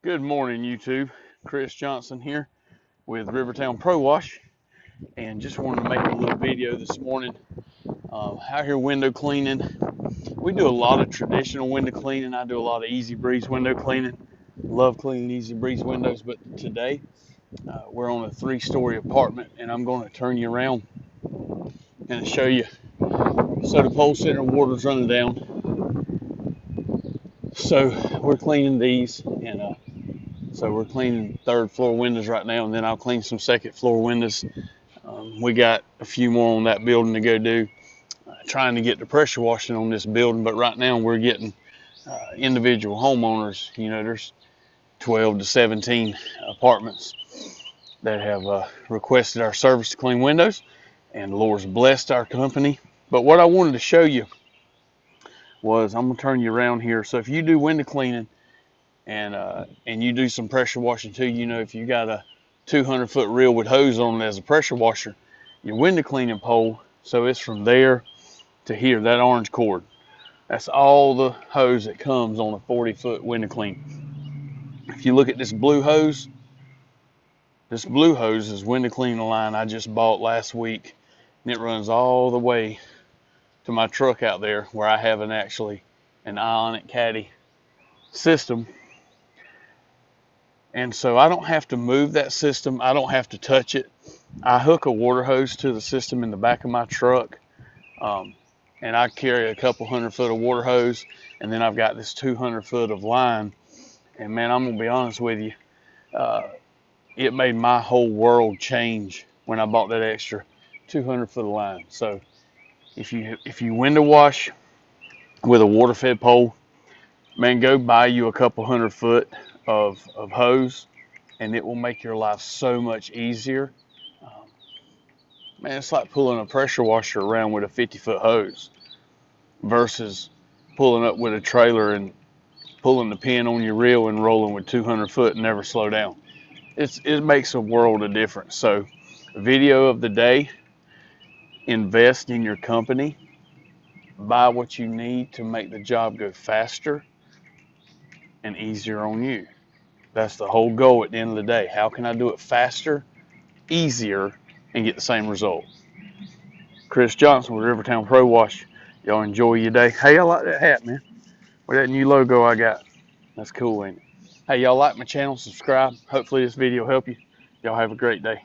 Good morning, YouTube. Chris Johnson here with Rivertown Pro Wash, and just wanted to make a little video this morning. Out here window cleaning. We do a lot of traditional window cleaning. I do a lot of Easy Breeze window cleaning. Love cleaning Easy Breeze windows, but today we're on a 3-story apartment, and I'm going to turn you around and show you. So the pole center water's running down. So we're cleaning these, and so we're cleaning 3rd floor windows right now, and then I'll clean some 2nd floor windows. We got a few more on that building to go do. Trying to get the pressure washing on this building, but right now we're getting individual homeowners. You know, there's 12 to 17 apartments that have requested our service to clean windows, and the Lord's blessed our company. But what I wanted to show you was, I'm gonna turn you around here. So if you do window cleaning and you do some pressure washing too, you know, if you got a 200-foot reel with hose on it as a pressure washer, your window cleaning pole, so it's from there to here, that orange cord, that's all the hose that comes on a 40-foot window clean. If you look at this blue hose is window cleaning line I just bought last week, and it runs all the way to my truck out there where I have an Ionic Caddy system. And so I don't have to move that system. I don't have to touch it. I hook a water hose to the system in the back of my truck, and I carry a couple 100-foot of water hose, and then I've got this 200-foot of line. And man, I'm gonna be honest with you, it made my whole world change when I bought that extra 200-foot of line. So if you window wash with a water-fed pole, man, go buy you a couple 100-foot of hose, and it will make your life so much easier. Man, it's like pulling a pressure washer around with a 50-foot hose versus pulling up with a trailer and pulling the pin on your reel and rolling with 200 foot and never slow down. It makes a world of difference. So, video of the day: invest in your company, buy what you need to make the job go faster and easier on you. That's the whole goal at the end of the day. How can I do it faster, easier, and get the same result? Chris Johnson with Rivertown Pro Wash. Y'all enjoy your day. Hey, I like that hat, man. With that new logo I got. That's cool, ain't it? Hey, y'all like my channel, subscribe. Hopefully this video helped you. Y'all have a great day.